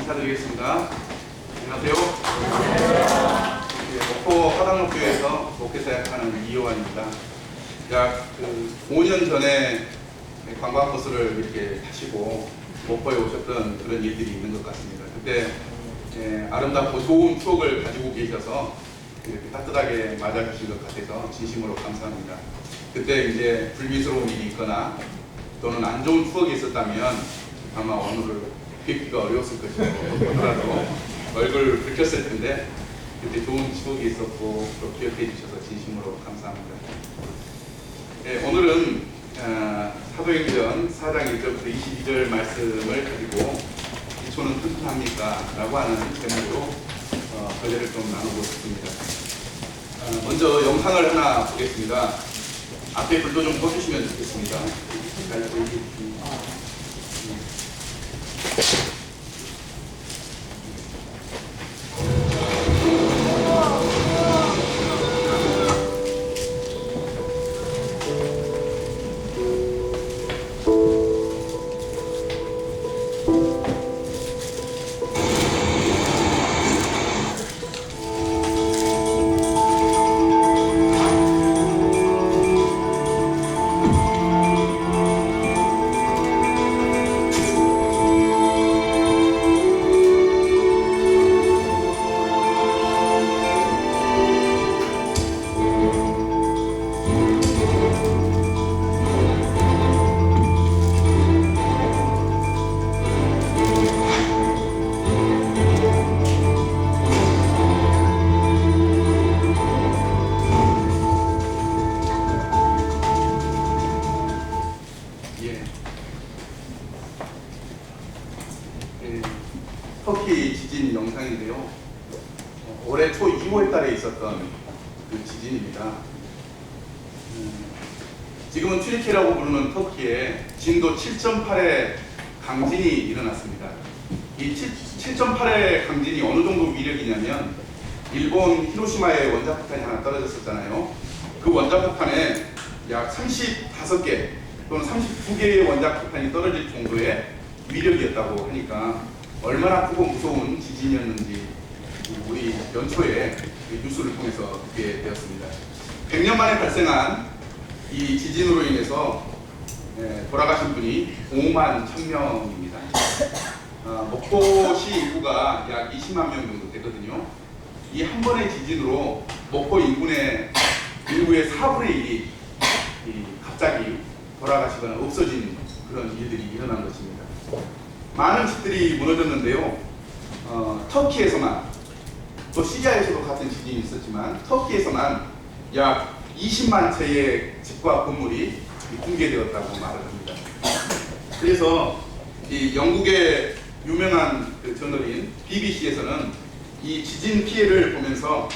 인사드리겠습니다. 안녕하세요. 목포 화당목교에서 목회사역하는 이효환입니다. 약 5년 전에 관광버스를 이렇게 타시고 목포에 오셨던 그런 일들이 있는 것 같습니다. 그때 아름답고 좋은 추억을 가지고 계셔서 이렇게 따뜻하게 맞아주신 것 같아서 진심으로 감사합니다. 그때 이제 불미스러운 일이 있거나 또는 안 좋은 추억이 있었다면 아마 오늘을 뵙기가 어려웠을 것이고 하더라도 얼굴을 붉혔을 텐데 그때 좋은 추억이 있었고 또 기억해 주셔서 진심으로 감사합니다. 오늘은 사도행전 4장 1절부터 22절 말씀을 가지고 기초는 튼튼합니까? 라고 하는 제목으로 거제를 좀 나누고 싶습니다. 먼저 영상을 하나 보겠습니다. 앞에 불도 좀 꺼주시면 좋겠습니다. 잘 보이겠습니다. 터키 지진 영상인데요. 올해 초 2월 달에 있었던 그 지진입니다. 지금은 튀르키라고 부르는 터키에 진도 7.8의 강진이 일어났습니다. 이 7.8의 강진이 어느 정도 위력이냐면 일본 히로시마에 원자폭탄이 하나 떨어졌었잖아요. 그 원자폭탄에 약 35개 또는 32개의 원자폭탄이 떨어질 정도의 위력이었다고 하니까 얼마나 크고 무서운 지진이었는지 우리 연초에 뉴스를 통해서 듣게 되었습니다. 100년 만에 발생한 이 지진으로 인해서 돌아가신 분이 5만 1000명입니다. 목포시 인구가 약 20만 명 정도 되거든요. 이 한 번의 지진으로 목포 인구의 4분의 1이 갑자기 돌아가시거나 없어진 그런 일들이 일어난 것입니다. 많은 집들이 무너졌는데요. 터키에서만, 또 시리아에서도 같은 지진이 있었지만 터키에서만 약 20만 채의 집과 건물이 붕괴되었다고 말을 합니다. 그래서 이 영국의 유명한 그 저널인 BBC에서는 이 지진 피해를 보면서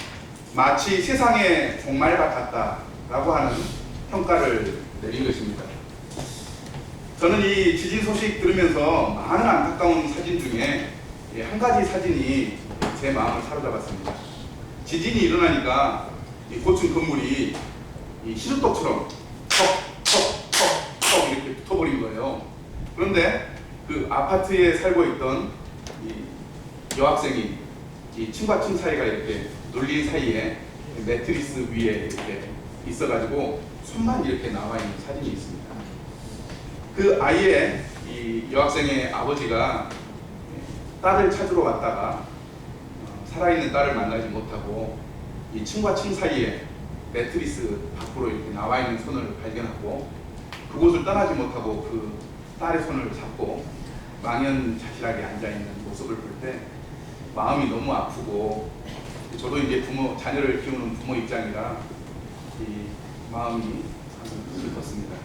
마치 세상의 종말 같았다라고 하는 평가를 내린 것입니다. 저는 이 지진 소식 들으면서 많은 안타까운 사진 중에 한 가지 사진이 제 마음을 사로잡았습니다. 지진이 일어나니까 이 고층 건물이 이 시루떡처럼 턱 이렇게 붙어버린 거예요. 그런데 그 아파트에 살고 있던 이 여학생이 이 층과 층 사이가 이렇게 눌린 사이에 매트리스 위에 이렇게 있어가지고 손만 이렇게 나와 있는 사진이 있습니다. 그 아이의 이 여학생의 아버지가 딸을 찾으러 왔다가 살아있는 딸을 만나지 못하고 이 층과 층 사이에 매트리스 밖으로 이렇게 나와 있는 손을 발견하고 그곳을 떠나지 못하고 그 딸의 손을 잡고 망연자실하게 앉아 있는 모습을 볼 때 마음이 너무 아프고 저도 이제 자녀를 키우는 부모 입장이라 이 마음이 슬펐습니다.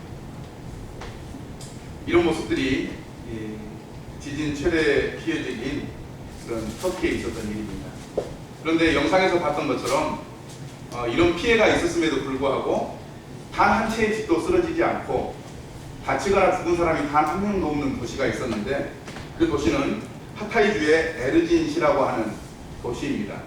이런 모습들이 지진 최대 피해적인 그런 터키에 있었던 일입니다. 그런데 영상에서 봤던 것처럼 이런 피해가 있었음에도 불구하고 단 한 채의 집도 쓰러지지 않고 다치거나 죽은 사람이 단 한 명도 없는 도시가 있었는데 그 도시는 하타이주의 에르진시라고 하는 도시입니다.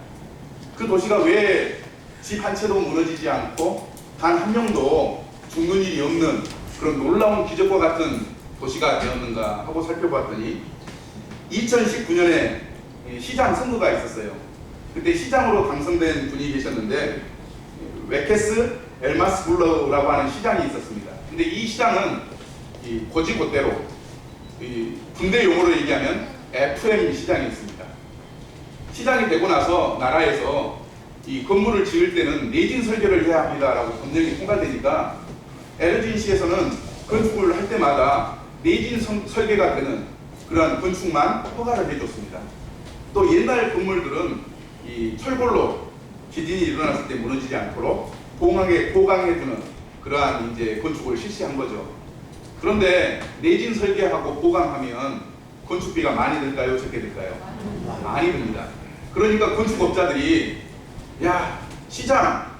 그 도시가 왜 집 한 채도 무너지지 않고 단 한 명도 죽는 일이 없는 그런 놀라운 기적과 같은 도시가 되었는가 하고 살펴봤더니 2019년에 시장 선거가 있었어요. 그때 시장으로 당선된 분이 계셨는데 웨케스 엘마스 블러라고 하는 시장이 있었습니다. 근데 이 시장은 고지곳대로 군대 용어로 얘기하면 FM 시장이었습니다. 시장이 되고 나서 나라에서 이 건물을 지을 때는 내진 설계를 해야 합니다라고 법령이 통과되니까 에르진시에서는 건축을 할 때마다 내진 설계가 되는 그런 건축만 허가를 해줬습니다. 또 옛날 건물들은 이 철골로 지진이 일어났을 때 무너지지 않도록 보강해주는 그러한 이제 건축을 실시한 거죠. 그런데 내진 설계하고 보강하면 건축비가 많이 들까요? 적게 들까요? 많이 듭니다. 그러니까 건축업자들이 야, 시장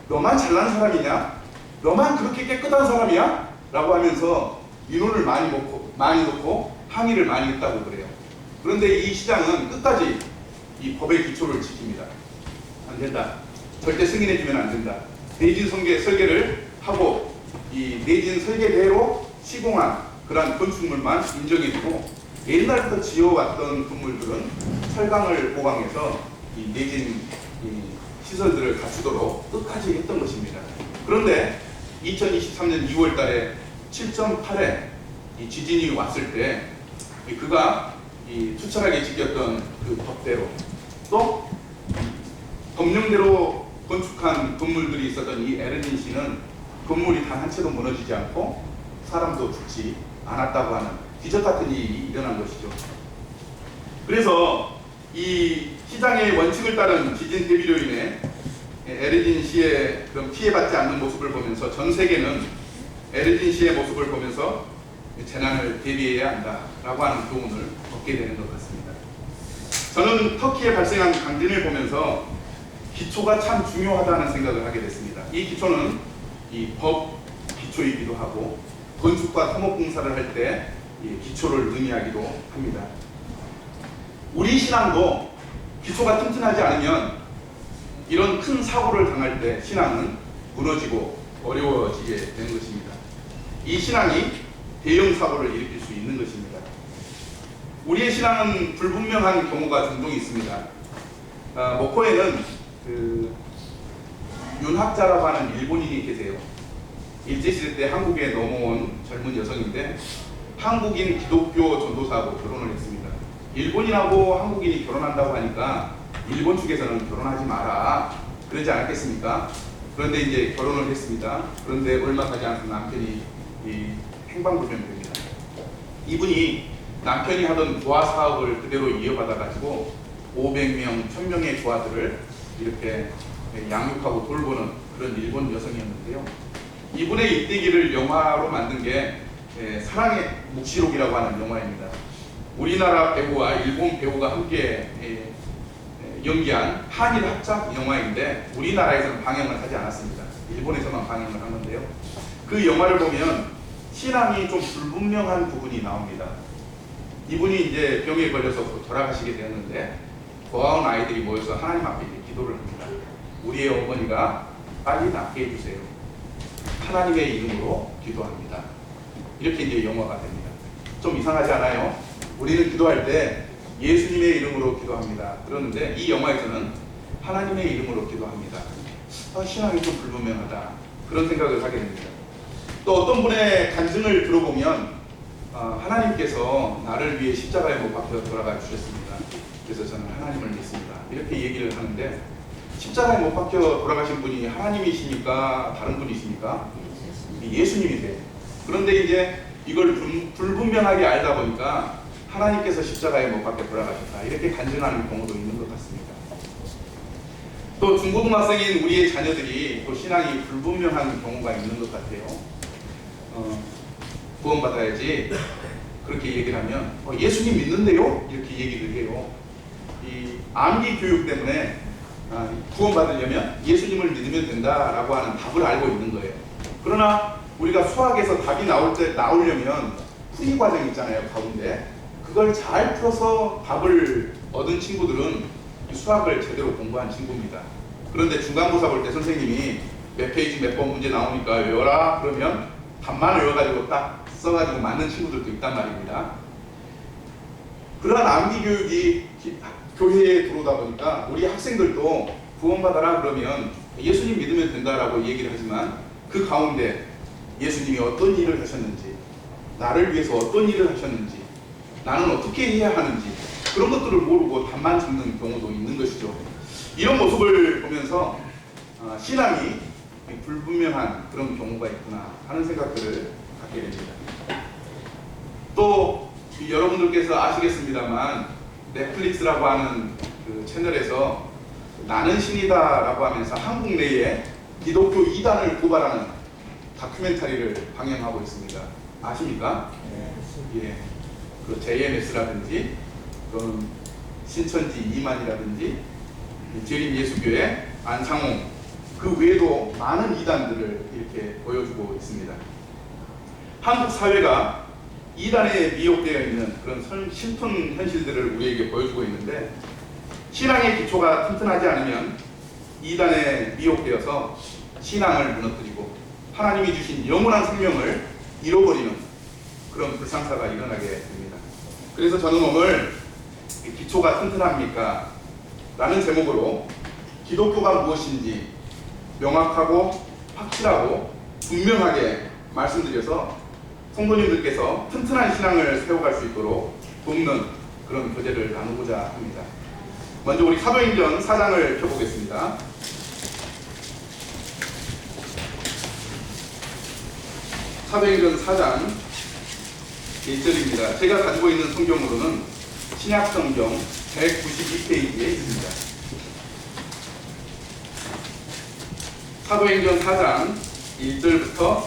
너만 잘난 사람이냐? 너만 그렇게 깨끗한 사람이야? 라고 하면서 민원을 많이 넣고 항의를 많이 했다고 그래요. 그런데 이 시장은 끝까지 이 법의 기초를 지킵니다. 안 된다. 절대 승인해주면 안 된다. 내진 설계를 하고 이 내진 설계대로 시공한 그러한 건축물만 인정해주고 옛날부터 지어왔던 건물들은 철강을 보강해서 이 내진 시설들을 갖추도록 끝까지 했던 것입니다. 그런데 2023년 2월 달에 7.8에 이 지진이 왔을 때 그가 투철하게 지켰던 그 법대로 또 법령대로 건축한 건물들이 있었던 이 에르진시는 건물이 단 한 채도 무너지지 않고 사람도 죽지 않았다고 하는 기적 같은 일이 일어난 것이죠. 그래서 이 시장의 원칙을 따른 지진 대비로 인해 에르진시의 그런 피해받지 않는 모습을 보면서 전 세계는 에르진시의 모습을 보면서 재난을 대비해야 한다라고 하는 교훈을 얻게 되는 것 같습니다. 저는 터키에 발생한 강진을 보면서 기초가 참 중요하다는 생각을 하게 됐습니다. 이 기초는 이 법 기초이기도 하고 건축과 토목공사를 할 때 기초를 의미하기도 합니다. 우리 신앙도 기초가 튼튼하지 않으면 이런 큰 사고를 당할 때 신앙은 무너지고 어려워지게 되는 것입니다. 이 신앙이 대형 사고를 일으킬 수 있는 것입니다. 우리의 신앙은 불분명한 경우가 종종 있습니다. 목포에는 윤학자라고 하는 일본인이 계세요. 일제시대 때 한국에 넘어온 젊은 여성인데 한국인 기독교 전도사하고 결혼을 했습니다. 일본인하고 한국인이 결혼한다고 하니까 일본 측에서는 결혼하지 마라 그러지 않았겠습니까? 그런데 이제 결혼을 했습니다. 그런데 얼마 가지 않고 남편이 행방불명됩니다. 이분이 남편이 하던 부화 사업을 그대로 이어받아 가지고 500명, 1000명의 부하들을 이렇게 양육하고 돌보는 그런 일본 여성이었는데요. 이분의 일대기를 영화로 만든 게 사랑의 묵시록이라고 하는 영화입니다. 우리나라 배우와 일본 배우가 함께 연기한 한일 합작 영화인데 우리나라에서는 방영을 하지 않았습니다. 일본에서만 방영을 한 건데요. 그 영화를 보면 신앙이 좀 불분명한 부분이 나옵니다. 이분이 이제 병에 걸려서 돌아가시게 되었는데 고아원 아이들이 모여서 하나님 앞에 기도를 합니다. 우리의 어머니가 빨리 낫게 해주세요. 하나님의 이름으로 기도합니다. 이렇게 이제 영화가 됩니다. 좀 이상하지 않아요? 우리는 기도할 때 예수님의 이름으로 기도합니다. 그러는데 이 영화에서는 하나님의 이름으로 기도합니다. 신앙이 좀 불분명하다. 그런 생각을 하게 됩니다. 또 어떤 분의 간증을 들어보면 하나님께서 나를 위해 십자가에 못 박혀 돌아가 주셨습니다. 그래서 저는 하나님을 믿습니다. 이렇게 얘기를 하는데 십자가에 못 박혀 돌아가신 분이 하나님이십니까? 다른 분이십니까? 예수님이세요. 그런데 이제 이걸 불분명하게 알다 보니까 하나님께서 십자가에 못 박혀 돌아가셨다. 이렇게 간증하는 경우도 있는 것 같습니다. 또 중고등학생인 우리의 자녀들이 또 신앙이 불분명한 경우가 있는 것 같아요. 구원받아야지 그렇게 얘기를 하면 예수님 믿는데요? 이렇게 얘기를 해요. 이 암기 교육 때문에 구원받으려면 예수님을 믿으면 된다라고 하는 답을 알고 있는 거예요. 그러나 우리가 수학에서 답이 나오려면 풀이 과정이 있잖아요, 가운데. 그걸 잘 풀어서 답을 얻은 친구들은 수학을 제대로 공부한 친구입니다. 그런데 중간고사 볼 때 선생님이 몇 페이지 몇 번 문제 나오니까 외워라 그러면 답만 외워가지고 딱 써가지고 맞는 친구들도 있단 말입니다. 그러한 암기 교육이 교회에 들어오다 보니까 우리 학생들도 구원받아라 그러면 예수님 믿으면 된다라고 얘기를 하지만 그 가운데 예수님이 어떤 일을 하셨는지, 나를 위해서 어떤 일을 하셨는지, 나는 어떻게 해야 하는지 그런 것들을 모르고 답만 듣는 경우도 있는 것이죠. 이런 모습을 보면서 신앙이 불분명한 그런 경우가 있구나 하는 생각들을 갖게 됩니다. 또 여러분들께서 아시겠습니다만 넷플릭스라고 하는 그 채널에서 나는 신이다 라고 하면서 한국 내에 기독교 이단을 고발하는 다큐멘터리를 방영하고 있습니다. 아십니까? 예. 그 JMS라든지 또는 신천지 이만이라든지 재림 예수교회 안창홍 그 외에도 많은 이단들을 이렇게 보여주고 있습니다. 한국 사회가 이단에 미혹되어 있는 그런 슬픈 현실들을 우리에게 보여주고 있는데 신앙의 기초가 튼튼하지 않으면 이단에 미혹되어서 신앙을 무너뜨리고 하나님이 주신 영원한 생명을 잃어버리는 그런 불상사가 일어나게 됩니다. 그래서 저는 오늘 기초가 튼튼합니까? 라는 제목으로 기독교가 무엇인지 명확하고 확실하고 분명하게 말씀드려서 성도님들께서 튼튼한 신앙을 세워갈 수 있도록 돕는 그런 교재를 나누고자 합니다. 먼저 우리 사도행전 4장을 펴보겠습니다. 사도행전 4장 1절입니다. 제가 가지고 있는 성경으로는 신약성경 192페이지에 있습니다. 사도행전 4장 1절부터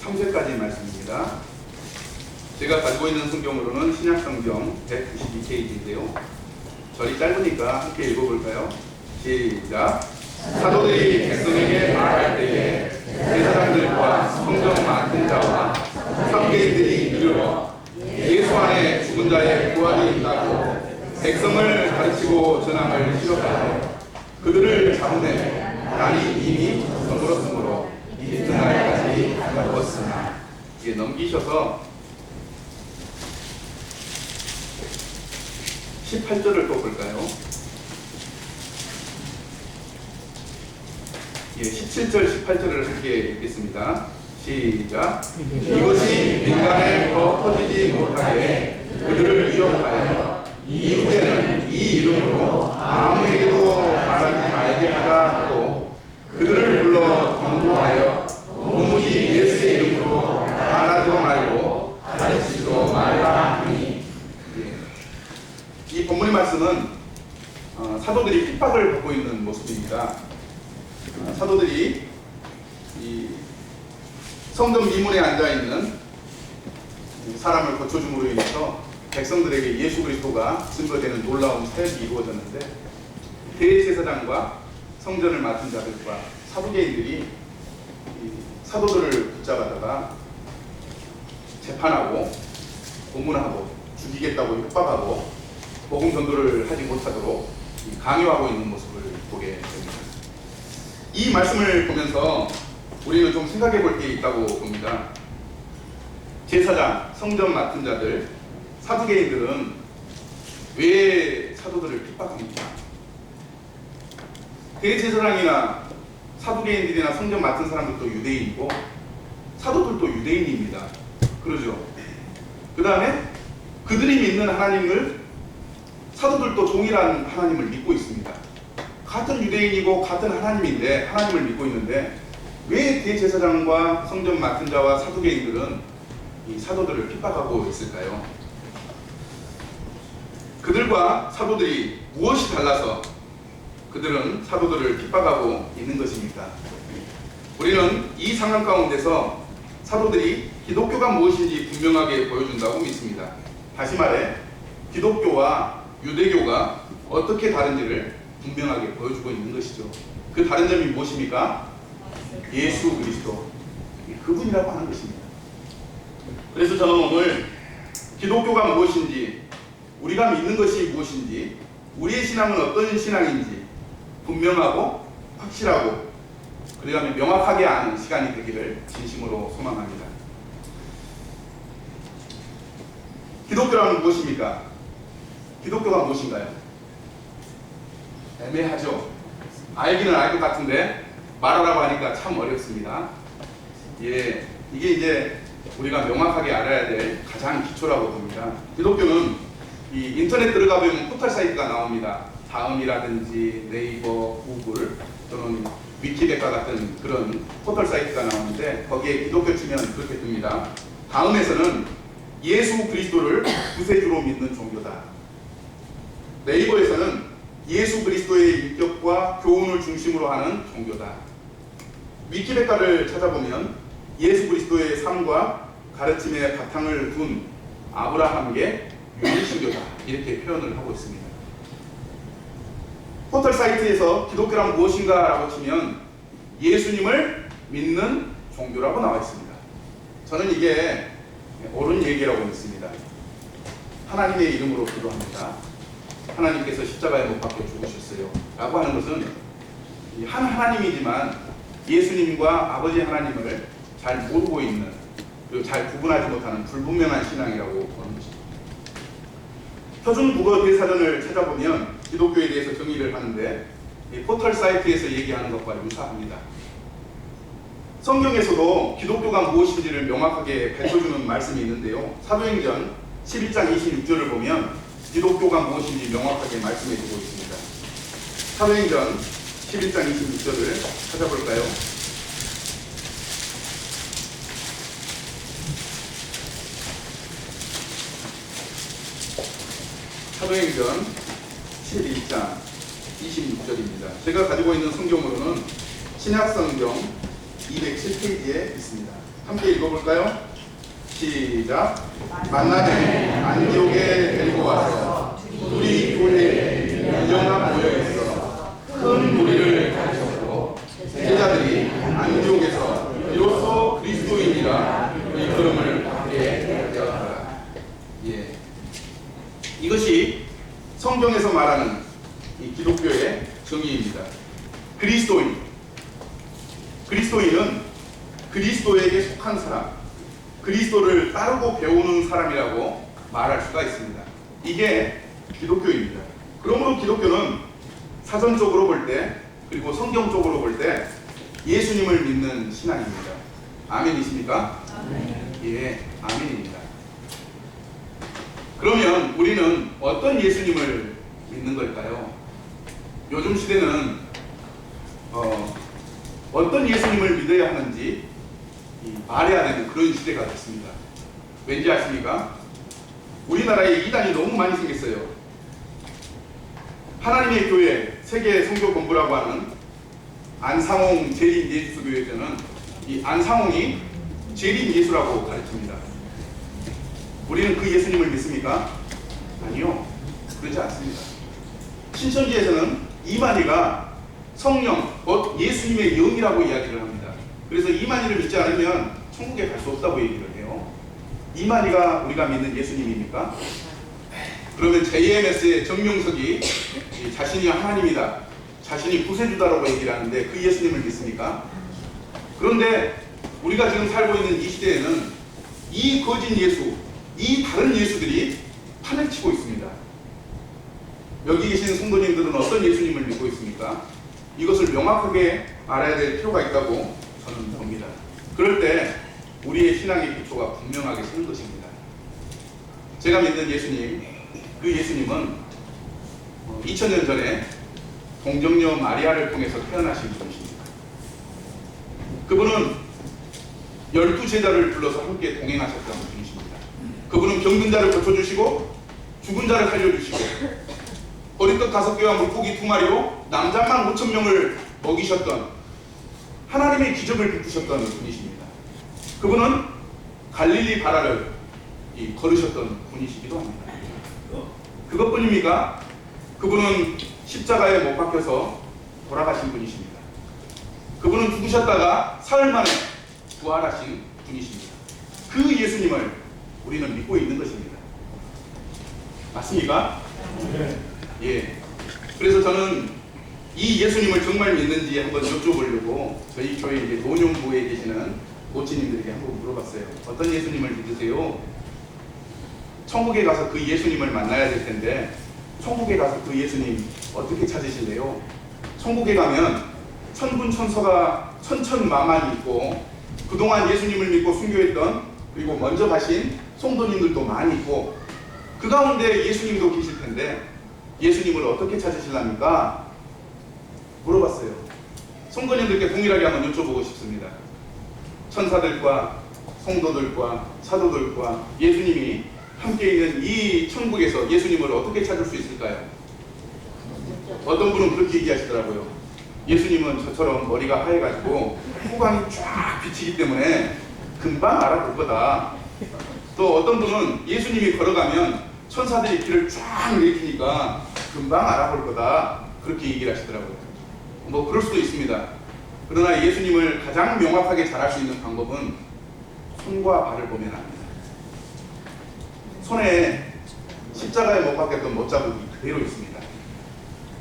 3절까지 말씀입니다. 제가 가지고 있는 성경으로는 신약성경 192페이지인데요. 절이 짧으니까 함께 읽어볼까요? 시작! 사도들이 백성에게 말할 때에 제사장들과 성경 맡은 자와 사두개인들이 이르러 예수 안에 죽은 자의 부활이 있다고 백성을 가르치고 전함을 시작하여 그들을 잡으내 날이 이미 저물었으므로 이튿날까지 가두었으나 이게 넘기셔서 18절을 또 볼까요? 예, 17절, 18절을 함께 읽겠습니다. 시작! 이것이 민간에 더 퍼지지 못하게 그들을 위협하여 이후에는 이 이름으로 아무에게도 말하지 말게 하라 하고 그들을 불러 경고하여 오무지 예수의 이름으로 말하지도 말고 가르치지도 말라 하니. 이 본문의 말씀은 사도들이 핍박을 받고 있는 모습입니다. 사도들이 이 성전 미문에 앉아있는 사람을 고쳐줌으로 인해서 백성들에게 예수 그리스도가 증거되는 놀라운 사역이 이루어졌는데 대제사장과 성전을 맡은 자들과 사두개인들이 사도들을 붙잡아다가 재판하고 고문하고 죽이겠다고 협박하고 복음 전도를 하지 못하도록 강요하고 있는 모습을 보게 됩니다. 이 말씀을 보면서 우리는 좀 생각해 볼 게 있다고 봅니다. 제사장, 성전 맡은 자들, 사두개인들은 왜 사도들을 핍박합니까? 대제사장이나 사두개인들이나 성전 맡은 사람들도 유대인이고 사도들도 유대인입니다. 그러죠? 그 다음에 그들이 믿는 하나님을 사도들도 동일한 하나님을 믿고 있습니다. 같은 유대인이고 같은 하나님인데 하나님을 믿고 있는데 왜 대제사장과 성전 맡은 자와 사두개인들은 이 사도들을 핍박하고 있을까요? 그들과 사도들이 무엇이 달라서 그들은 사도들을 핍박하고 있는 것입니까? 우리는 이 상황 가운데서 사도들이 기독교가 무엇인지 분명하게 보여준다고 믿습니다. 다시 말해 기독교와 유대교가 어떻게 다른지를 분명하게 보여주고 있는 것이죠. 그 다른 점이 무엇입니까? 예수 그리스도, 그분이라고 하는 것입니다. 그래서 저는 오늘 기독교가 무엇인지, 우리가 믿는 것이 무엇인지, 우리의 신앙은 어떤 신앙인지 분명하고 확실하고 그 다음에 명확하게 아는 시간이 되기를 진심으로 소망합니다. 기독교란 무엇입니까? 기독교가 무엇인가요? 애매하죠. 알기는 알 것 같은데 말하라고 하니까 참 어렵습니다. 예, 이게 이제 우리가 명확하게 알아야 될 가장 기초라고 봅니다. 기독교는 이 인터넷 들어가 보면 포털 사이트가 나옵니다. 다음이라든지 네이버, 구글 또는 위키백과 같은 그런 포털 사이트가 나오는데 거기에 기독교 치면 그렇게 뜹니다. 다음에서는 예수 그리스도를 구세주로 믿는 종교다. 네이버에서는 예수 그리스도의 인격과 교훈을 중심으로 하는 종교다. 위키백과를 찾아보면 예수 그리스도의 삶과 가르침의 바탕을 둔 아브라함계 유일신교다. 이렇게 표현을 하고 있습니다. 포털 사이트에서 기독교란 무엇인가 라고 치면 예수님을 믿는 종교라고 나와 있습니다. 저는 이게 옳은 얘기라고 믿습니다. 하나님의 이름으로 기도합니다. 하나님께서 십자가에 못 박혀 죽으셨어요 라고 하는 것은 한 하나님이지만 예수님과 아버지 하나님을 잘 모르고 있는, 그리고 잘 구분하지 못하는 불분명한 신앙이라고 보는 것입니다. 표준 국어 대사전을 찾아보면 기독교에 대해서 정의를 하는데 이 포털 사이트에서 얘기하는 것과 유사합니다. 성경에서도 기독교가 무엇인지를 명확하게 밝혀주는 말씀이 있는데요. 사도행전 11장 26절을 보면 기독교가 무엇인지 명확하게 말씀해주고 있습니다. 사도행전 11장 26절을 찾아볼까요? 사도행전 11장 26절입니다. 제가 가지고 있는 성경으로는 신약성경 207페이지에 있습니다. 함께 읽어볼까요? 시작. 만나되 안디옥에 데리고 와서 우리 교회에 유정한 모여있어 큰 무리를 가르쳤고 제자들이 안디옥에서 비로소 그리스도인이라 일컬음을 받게 되었다. 예. 이것이 성경에서 말하는 이 기독교의 정의입니다. 그리스도인. 그리스도인은 그리스도에게 속한 사람, 그리스도를 따르고 배우는 사람이라고 말할 수가 있습니다. 이게 기독교입니다. 그러므로 기독교는 사전적으로 볼 때, 그리고 성경적으로 볼 때 예수님을 믿는 신앙입니다. 아멘이십니까? 아멘. 예, 아멘입니다. 그러면 우리는 어떤 예수님을 믿는 걸까요? 요즘 시대는 어떤 예수님을 믿어야 하는지 말해야 되는 그런 시대가 됐습니다. 왠지 아십니까? 우리나라에 이단이 너무 많이 생겼어요. 하나님의 교회 세계 선교 본부라고 하는 안상홍 재림 예수교회에서는 이 안상홍이 재림 예수라고 가르칩니다. 우리는 그 예수님을 믿습니까? 아니요, 그렇지 않습니다. 신천지에서는 이만희가 성령, 예수님의 영이라고 이야기를 합니다. 그래서 이만희를 믿지 않으면 천국에 갈 수 없다고 얘기를 해요. 이만희가 우리가 믿는 예수님입니까? 그러면 JMS의 정명석이 자신이 하나님이다, 자신이 구세주다라고 얘기를 하는데 그 예수님을 믿습니까? 그런데 우리가 지금 살고 있는 이 시대에는 이 거짓 예수, 이 다른 예수들이 판을 치고 있습니다. 여기 계신 성도님들은 어떤 예수님을 믿고 있습니까? 이것을 명확하게 알아야 될 필요가 있다고 저는 봅니다. 그럴 때 우리의 신앙의 기초가 분명하게 서는 것입니다. 제가 믿는 예수님, 그 예수님은 2000년 전에 동정녀 마리아를 통해서 태어나신 분이십니다. 그분은 12제자를 불러서 함께 동행하셨던 분이십니다. 그분은 병든 자를 고쳐주시고 죽은 자를 살려주시고 버리떡 5개와 물고기 2마리로 남자만 5,000명을 먹이셨던 하나님의 기적을 베푸셨던 분이십니다. 그분은 갈릴리 바다를 걸으셨던 분이시기도 합니다. 그것뿐입니까? 그분은 십자가에 못 박혀서 돌아가신 분이십니다. 그분은 죽으셨다가 사흘 만에 부활하신 분이십니다. 그 예수님을 우리는 믿고 있는 것입니다. 맞습니까? 네. 예. 그래서 저는 이 예수님을 정말 믿는지 한번 여쭤보려고 저희 교회 이제 노년부에 계시는 모치님들에게 한번 물어봤어요. 어떤 예수님을 믿으세요? 천국에 가서 그 예수님을 만나야 될 텐데 천국에 가서 그 예수님 어떻게 찾으실래요? 천국에 가면 천군천서가 천천만만이 있고 그동안 예수님을 믿고 순교했던 그리고 먼저 가신 성도님들도 많이 있고 그 가운데 예수님도 계실 텐데 예수님을 어떻게 찾으실랍니까? 물어봤어요. 성도님들께 동일하게 한번 여쭤보고 싶습니다. 천사들과 성도들과 사도들과 예수님이 함께 있는 이 천국에서 예수님을 어떻게 찾을 수 있을까요? 어떤 분은 그렇게 얘기하시더라고요. 예수님은 저처럼 머리가 하얘가지고 후광이 쫙 비치기 때문에 금방 알아볼 거다. 또 어떤 분은 예수님이 걸어가면 천사들이 길을 쫙 일으키니까 금방 알아볼 거다. 그렇게 얘기를 하시더라고요. 뭐 그럴 수도 있습니다. 그러나 예수님을 가장 명확하게 잘 알 수 있는 방법은 손과 발을 보면 압니다. 손에 십자가에 못 박혔던 못자국이 그대로 있습니다.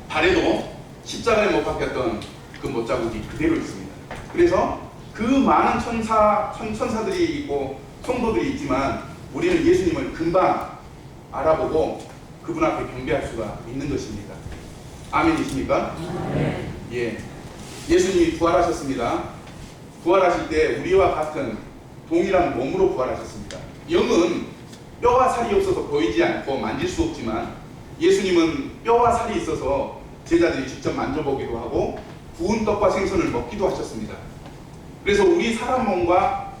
발에도 십자가에 못 박혔던 그 못자국이 그대로 있습니다. 그래서 그 많은 천사들이 있고 성도들이 있지만 우리는 예수님을 금방 알아보고 그분 앞에 경배할 수가 있는 것입니다. 아멘이십니까? 예. 예수님이 부활하셨습니다. 부활하실 때 우리와 같은 동일한 몸으로 부활하셨습니다. 영은 뼈와 살이 없어서 보이지 않고 만질 수 없지만 예수님은 뼈와 살이 있어서 제자들이 직접 만져보기도 하고 구운 떡과 생선을 먹기도 하셨습니다. 그래서 우리 사람 몸과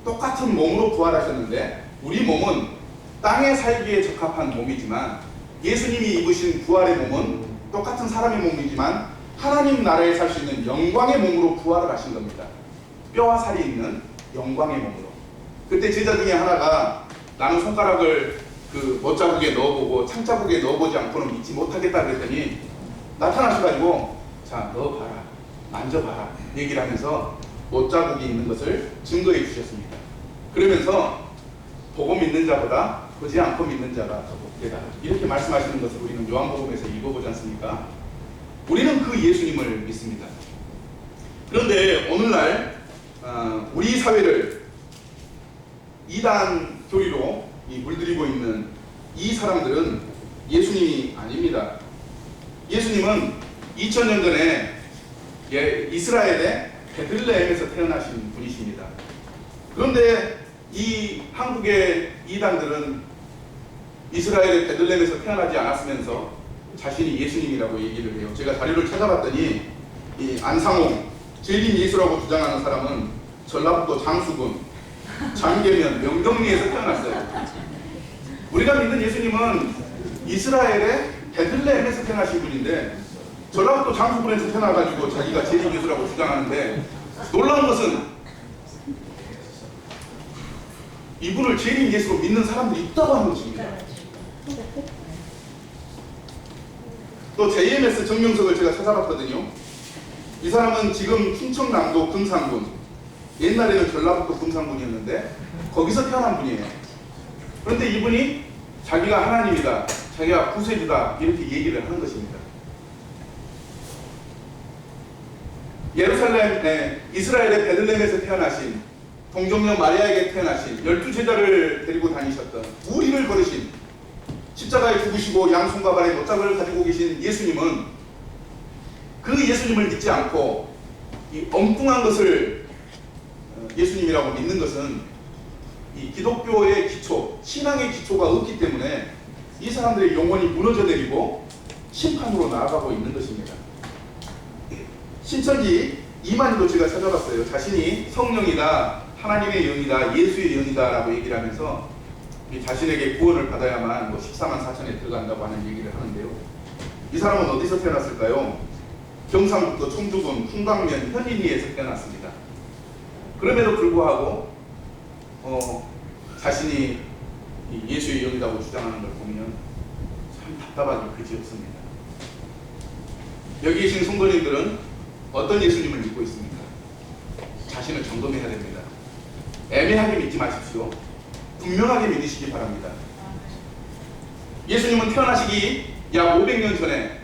똑같은 몸으로 부활하셨는데 우리 몸은 땅에 살기에 적합한 몸이지만 예수님이 입으신 부활의 몸은 똑같은 사람의 몸이지만 하나님 나라에 살 수 있는 영광의 몸으로 부활을 하신 겁니다. 뼈와 살이 있는 영광의 몸으로. 그때 제자 중에 하나가 나는 손가락을 그 못자국에 넣어보고 창자국에 넣어보지 않고는 믿지 못하겠다 그랬더니 나타나셔가지고 자 넣어봐라 만져봐라 얘기를 하면서 못자국이 있는 것을 증거해 주셨습니다. 그러면서 보고 믿는 자보다 보지 않고 믿는 자가 더 복되다 이렇게 말씀하시는 것을 우리는 요한복음에서 읽어보지 않습니까? 우리는 그 예수님을 믿습니다. 그런데 오늘날 우리 사회를 이단 교리로 물들이고 있는 이 사람들은 예수님이 아닙니다. 예수님은 2000년 전에 이스라엘의 베들레헴에서 태어나신 분이십니다. 그런데 이 한국의 이단들은 이스라엘의 베들레헴에서 태어나지 않았으면서 자신이 예수님이라고 얘기를 해요. 제가 자료를 찾아봤더니 이 안상홍 재림 예수라고 주장하는 사람은 전라북도 장수군 장계면 명동리에서 태어났어요. 우리가 믿는 예수님은 이스라엘의 베들레헴에서 태어나신 분인데 전라북도 장수군에서 태어나가지고 자기가 재림 예수라고 주장하는데 놀라운 것은 이분을 재림 예수로 믿는 사람들이 있다고 하는 것입니다. 또 JMS 정명석을 제가 찾아봤거든요. 이 사람은 지금 충청남도 금산군, 옛날에는 전라북도 금산군이었는데 거기서 태어난 분이에요. 그런데 이분이 자기가 하나님이다, 자기가 구세주다 이렇게 얘기를 하는 것입니다. 예루살렘, 이스라엘의 베들레헴에서 태어나신 동정녀 마리아에게 태어나신 12제자를 데리고 다니셨던 우리를 걸으신 십자가에 죽으시고 양손과 발에 못자국을 가지고 계신 예수님은 그 예수님을 믿지 않고 이 엉뚱한 것을 예수님이라고 믿는 것은 이 기독교의 기초, 신앙의 기초가 없기 때문에 이 사람들의 영혼이 무너져 내리고 심판으로 나아가고 있는 것입니다. 신천지 이만희도 제가 찾아봤어요. 자신이 성령이다, 하나님의 영이다, 예수의 영이다 라고 얘기를 하면서 자신에게 구원을 받아야만 14만 4천에 들어간다고 하는 얘기를 하는데요. 이 사람은 어디서 태어났을까요? 경상북도 청주군 풍광면 현인리에서 태어났습니다. 그럼에도 불구하고 자신이 예수의 영이라고 주장하는 걸 보면 참 답답하기 그지없습니다. 여기 계신 성도님들은 어떤 예수님을 믿고 있습니까? 자신을 점검해야 됩니다. 애매하게 믿지 마십시오. 분명하게 믿으시기 바랍니다. 예수님은 태어나시기 약 500년 전에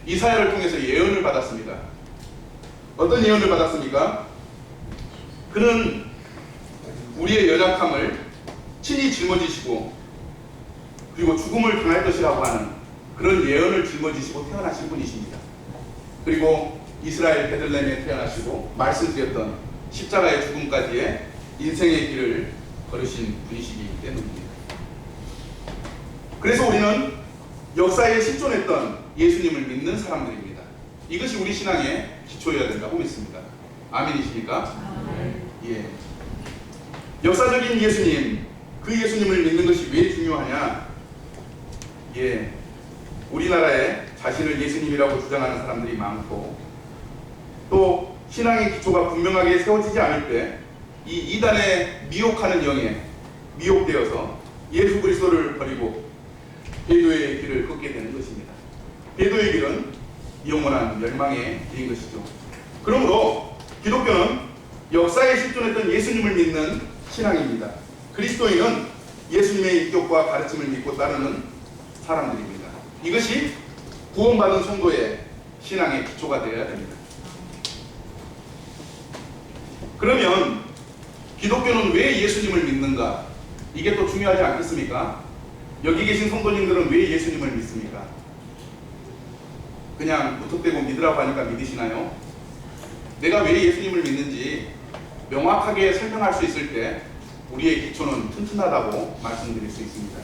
이사야를 통해서 예언을 받았습니다. 어떤 예언을 받았습니까? 그는 우리의 연약함을 친히 짊어지시고 그리고 죽음을 당할 것이라고 하는 그런 예언을 짊어지시고 태어나신 분이십니다. 그리고 이스라엘 베들레헴에 태어나시고 말씀드렸던 십자가의 죽음까지의 인생의 길을 걸으신 분이시기 때문입니다. 그래서 우리는 역사에 실존했던 예수님을 믿는 사람들입니다. 이것이 우리 신앙의 기초여야 된다고 믿습니다. 아멘이십니까? 예. 역사적인 예수님, 그 예수님을 믿는 것이 왜 중요하냐? 예. 우리나라에 자신을 예수님이라고 주장하는 사람들이 많고, 또 신앙의 기초가 분명하게 세워지지 않을 때 이 이단의 미혹하는 영에 미혹되어서 예수 그리스도를 버리고 배도의 길을 걷게 되는 것입니다. 배도의 길은 영원한 멸망의 길인 것이죠. 그러므로 기독교는 역사에 실존했던 예수님을 믿는 신앙입니다. 그리스도인은 예수님의 인격과 가르침을 믿고 따르는 사람들입니다. 이것이 구원받은 성도의 신앙의 기초가 되어야 됩니다. 그러면 기독교는 왜 예수님을 믿는가? 이게 또 중요하지 않겠습니까? 여기 계신 성도님들은 왜 예수님을 믿습니까? 그냥 무턱대고 믿으라고 하니까 믿으시나요? 내가 왜 예수님을 믿는지 명확하게 설명할 수 있을 때 우리의 기초는 튼튼하다고 말씀드릴 수 있습니다.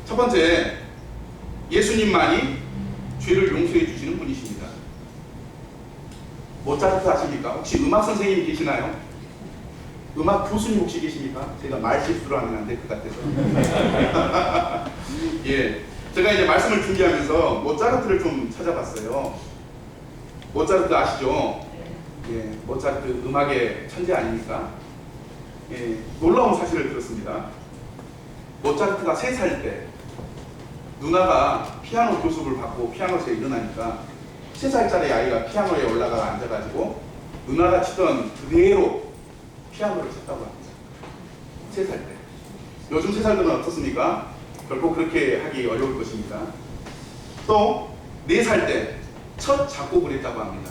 첫 번째, 예수님만이 죄를 용서해 주시는 분이십니다. 모차르트 아십니까? 혹시 음악 선생님 계시나요? 음악 교수님 혹시 계십니까? 제가 말 실수를 하면 안 될 것 같아서. 예, 제가 이제 말씀을 준비하면서 모차르트를 좀 찾아봤어요. 모차르트 아시죠? 예, 모차르트 음악의 천재 아닙니까? 예, 놀라운 사실을 들었습니다. 모차르트가 3살 때 누나가 피아노 교습을 받고 피아노에서 일어나니까 3살짜리 아이가 피아노에 올라가 앉아가지고 누나가 치던 그대로 피아노를 쳤다고 합니다. 3살 때. 요즘 3살들은 어떻습니까? 결코 그렇게 하기 어려울 것입니다. 또 4살 때 첫 작곡을 했다고 합니다.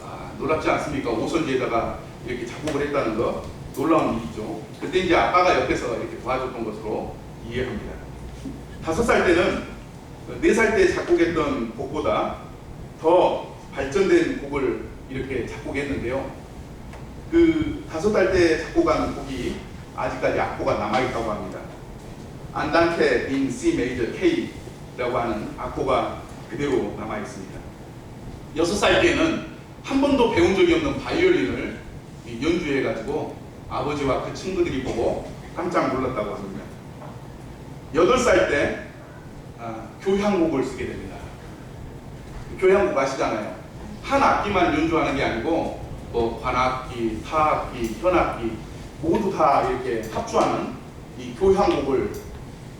아, 놀랍지 않습니까? 오선지에다가 이렇게 작곡을 했다는 거 놀라운 일이죠. 그때 이제 아빠가 옆에서 이렇게 도와줬던 것으로 이해합니다. 5살 때는 4살 때 작곡했던 곡보다 더 발전된 곡을 이렇게 작곡했는데요. 그 5살 때 작곡한 곡이 아직까지 악보가 남아있다고 합니다. 안단테 in C major K라고 하는 악보가 그대로 남아있습니다. 6살 때는 한 번도 배운 적이 없는 바이올린을 연주해가지고 아버지와 그 친구들이 보고 깜짝 놀랐다고 합니다. 8살 때 교향곡을 쓰게 됩니다. 교향곡 아시잖아요. 한 악기만 연주하는 게 아니고 뭐 관악기, 타악기, 현악기 모두 다 이렇게 합주하는 이 교향곡을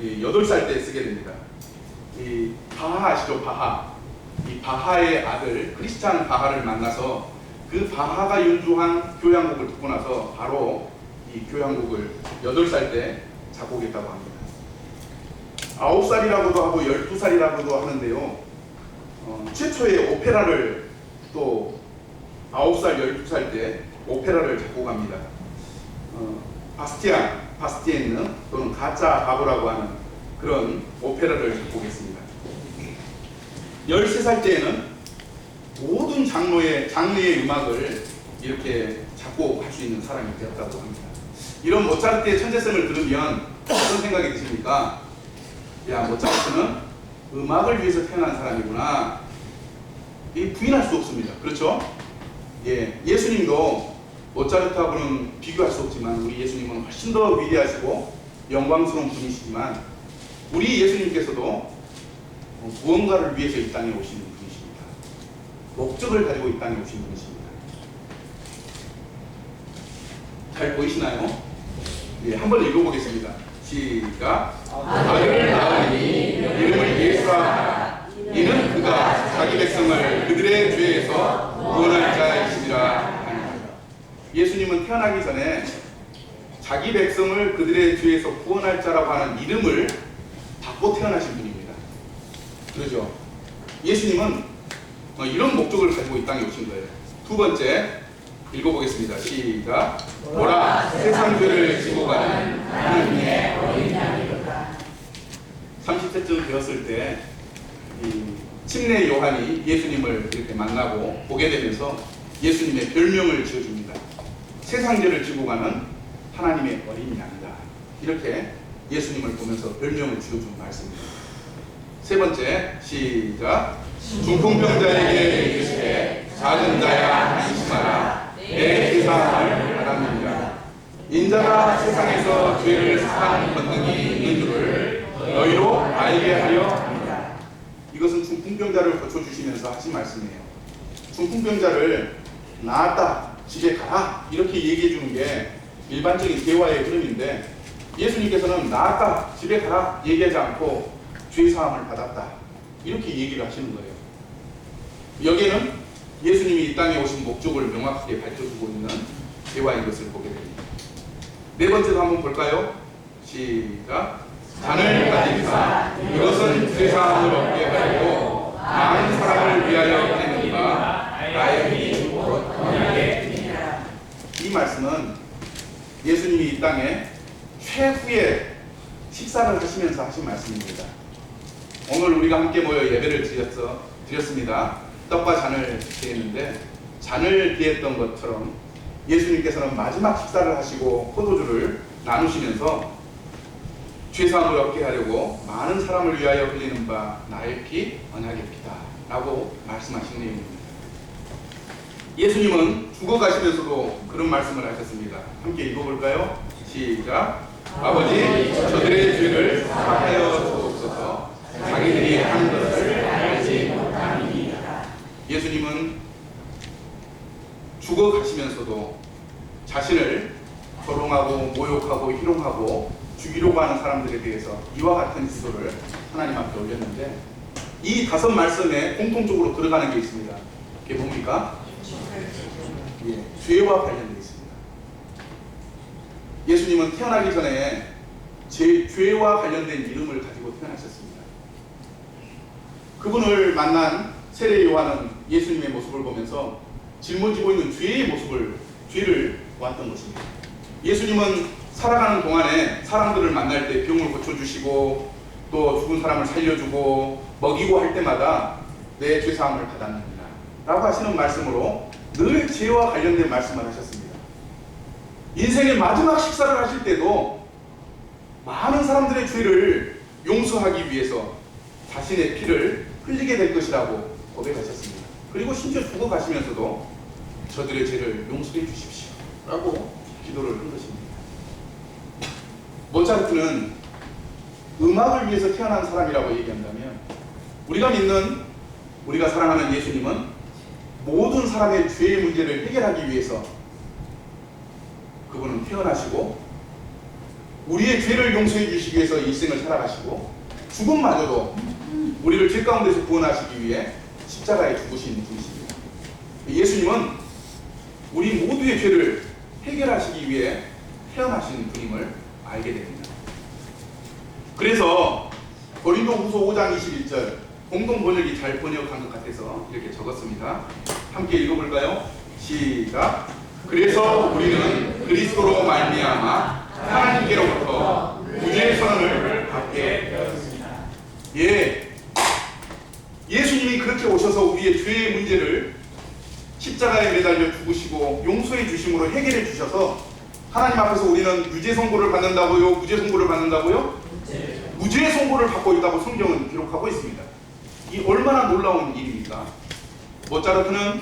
8살 때 쓰게 됩니다. 이 바하 아시죠? 바하. 이 바하의 아들 크리스찬 바하를 만나서 그 바하가 연주한 교향곡을 듣고 나서 바로 이 교향곡을 8살 때 작곡했다고 합니다. 9살이라고도 하고 12살이라고도 하는데요. 최초의 오페라를 또 9살, 12살 때 오페라를 작곡합니다. 바스티엔느 또는 가짜 바보라고 하는 그런 오페라를 작곡했습니다. 13살 때에는 모든 장르의 음악을 이렇게 작곡할 수 있는 사람이 되었다고 합니다. 이런 모차르트의 천재성을 들으면 어떤 생각이 드십니까? 야, 모차르트는 음악을 위해서 태어난 사람이구나. 부인할 수 없습니다. 그렇죠? 예, 예수님도 모차르트하고는 비교할 수 없지만 우리 예수님은 훨씬 더 위대하시고 영광스러운 분이시지만 우리 예수님께서도 무언가를 위해서 이 땅에 오신 분이십니다. 목적을 가지고 이 땅에 오신 분이십니다. 잘 보이시나요? 예, 한번 읽어보겠습니다. 시작. 아들을 낳으니 이름을 예수라. 이는 그가 자기 백성을 그들의 죄에서 구원할 자이시니라. 예수님은 태어나기 전에 자기 백성을 그들의 죄에서 구원할 자라고 하는 이름을 받고 태어나신 분입니다. 그렇죠? 예수님은 이런 목적을 가지고 이 땅에 오신 거예요. 두 번째 읽어보겠습니다. 시작. 보라, 세상 죄를 지고 가는 하나님의 어린 양이로다. 되었을 때 이 침례 요한이 예수님을 이렇게 만나고 보게 되면서 예수님의 별명을 지어줍니다. 세상 죄를 지고 가는 하나님의 어린 양이다. 이렇게 예수님을 보면서 별명을 지어준 말씀입니다. 세 번째, 시작. 중풍병자에게 이르시되 작은 자야 안심하라. 내 죄사함을 받았느니라. 인자가 세상에서 죄를 사하는 권능이 있는 줄을 너희로 알게 하려 합니다. 이것은 중풍병자를 고쳐주시면서 하신 말씀이에요. 중풍병자를 나았다, 집에 가라 이렇게 얘기해 주는 게 일반적인 대화의 흐름인데, 예수님께서는 나았다, 집에 가라 얘기하지 않고 죄사함을 받았다 이렇게 얘기를 하시는 거예요. 여기에는 예수님이 이 땅에 오신 목적을 명확하게 밝혀주고 있는 대화인 것을 보게 됩니다. 네 번째도 한번 볼까요? 시작. 잔을 가지사 이것은 죄사함을 얻게 하려고 많은 사람을 위하여 하느니라. 나의 피 곧 언약의 피니라. 이 말씀은 예수님이 이 땅에 최후의 식사를 하시면서 하신 말씀입니다. 오늘 우리가 함께 모여 예배를 드렸습니다. 떡과 잔을 비했는데, 잔을 비했던 것처럼 예수님께서는 마지막 식사를 하시고 포도주를 나누시면서 죄사함을 얻게 하려고 많은 사람을 위하여 흘리는 바 나의 피 언약의 피다 라고 말씀하신 내용입니다. 예수님은 죽어가시면서도 그런 말씀을 하셨습니다. 함께 읽어볼까요? 시작. 아버지, 저들의 죄를 사하여 주옵소서. 자기들이 하는 것을 알지 못함이니이다. 예수님은 죽어가시면서도 자신을 조롱하고 모욕하고 희롱하고 죽이려고 하는 사람들에 대해서 이와 같은 기도를 하나님 앞에 올렸는데, 이 5 말씀에 공통적으로 들어가는 게 있습니다. 그게 뭡니까? 예, 죄와 관련되어 있습니다. 예수님은 태어나기 전에 죄와 관련된 이름을 가지고 태어나셨습니다. 그분을 만난 세례 요한은 예수님의 모습을 보면서 짊어지고 있는 죄를 보았던 것입니다. 예수님은 살아가는 동안에 사람들을 만날 때 병을 고쳐주시고 또 죽은 사람을 살려주고 먹이고 할 때마다 내 죄사함을 받았느니라 라고 하시는 말씀으로 늘 죄와 관련된 말씀을 하셨습니다. 인생의 마지막 식사를 하실 때도 많은 사람들의 죄를 용서하기 위해서 자신의 피를 흘리게 될 것이라고 고백하셨습니다. 그리고 심지어 죽어가시면서도 저들의 죄를 용서해 주십시오 라고 기도를 한 것입니다. 모차르트는 음악을 위해서 태어난 사람이라고 얘기한다면, 우리가 사랑하는 예수님은 모든 사람의 죄의 문제를 해결하기 위해서 그분은 태어나시고 우리의 죄를 용서해 주시기 위해서 일생을 살아가시고 죽음마저도 우리를 죄 가운데서 구원하시기 위해 십자가에 죽으신 분이십니다. 예수님은 우리 모두의 죄를 해결하시기 위해 태어나신 분임을 알게 됩니다. 그래서 고린도후서 5장 21절 공동 번역이 잘 번역한 것 같아서 이렇게 적었습니다. 함께 읽어볼까요? 시작. 그래서 우리는 그리스도로 말미암아 하나님께로부터 구주의 선언을 받게 되었습니다. 예, 예수님이 그렇게 오셔서 우리의 죄의 문제를 십자가에 매달려 죽으시고 용서해 주심으로 해결해 주셔서 하나님 앞에서 우리는 유죄 선고를 받는다고요? 무죄 선고를 받는다고요? 무죄 선고를 받고 있다고 성경은 기록하고 있습니다. 이 얼마나 놀라운 일입니까? 모차르트는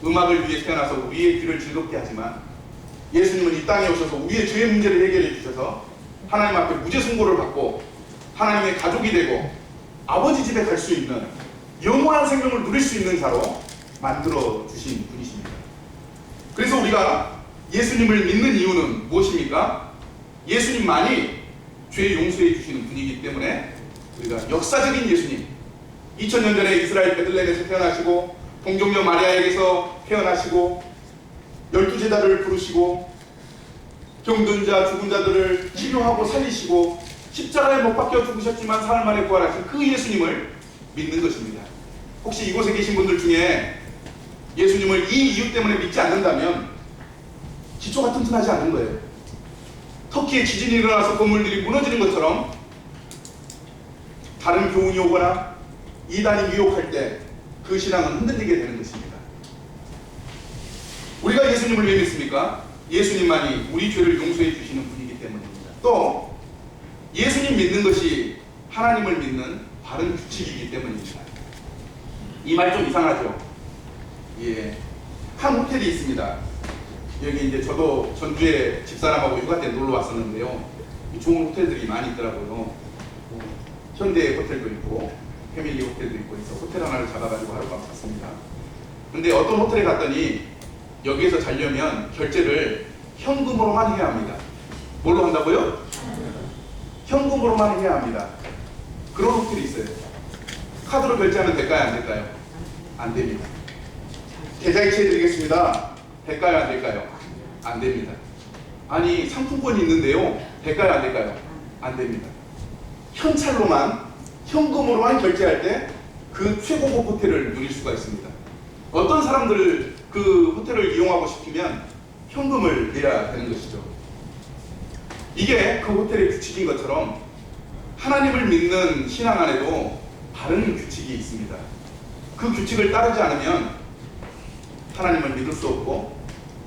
음악을 위해 태어나서 우리의 귀를 즐겁게 하지만, 예수님은 이 땅에 오셔서 우리의 죄의 문제를 해결해 주셔서 하나님 앞에 무죄 선고를 받고 하나님의 가족이 되고 아버지 집에 갈 수 있는 영원한 생명을 누릴 수 있는 자로 만들어 주신 분이십니다. 그래서 우리가 예수님을 믿는 이유는 무엇입니까? 예수님만이 죄 용서해 주시는 분이기 때문에 우리가 역사적인 예수님, 2000년 전에 이스라엘 베들레헴에서 태어나시고 동정녀 마리아에게서 태어나시고 12제자를 부르시고 병든 자, 죽은 자들을 치료하고 살리시고 십자가에 못 박혀 죽으셨지만 사흘 만에 부활하신 그 예수님을 믿는 것입니다. 혹시 이곳에 계신 분들 중에 예수님을 이 이유 때문에 믿지 않는다면 기초가 튼튼하지 않은 거예요. 터키에 지진이 일어나서 건물들이 무너지는 것처럼 다른 교훈이 오거나 이단이 유혹할 때 그 신앙은 흔들리게 되는 것입니다. 우리가 예수님을 왜 믿습니까? 예수님만이 우리 죄를 용서해 주시는 분이기 때문입니다. 또 예수님 믿는 것이 하나님을 믿는 바른 규칙이기 때문입니다. 이 말 좀 이상하죠? 예. 한 호텔이 있습니다. 여기 이제 저도 전주에 집사람하고 휴가 때 놀러 왔었는데요. 좋은 호텔들이 많이 있더라고요. 현대 호텔도 있고 패밀리 호텔도 있고 해서 호텔 하나를 잡아가지고 하룻밤 잤습니다. 근데 어떤 호텔에 갔더니 여기에서 자려면 결제를 현금으로만 해야 합니다. 뭘로 한다고요? 현금으로만 해야 합니다. 그런 호텔이 있어요. 카드로 결제하면 될까요? 안 될까요? 안 됩니다. 계좌이체 해드리겠습니다. 될까요? 안 될까요? 안 됩니다. 아니 상품권이 있는데요. 될까요? 안 될까요? 안 됩니다. 현찰로만 현금으로만 결제할 때 그 최고급 호텔을 누릴 수가 있습니다. 어떤 사람들 그 호텔을 이용하고 싶으면 현금을 내야 되는 것이죠. 이게 그 호텔의 규칙인 것처럼 하나님을 믿는 신앙 안에도 다른 규칙이 있습니다. 그 규칙을 따르지 않으면 하나님을 믿을 수 없고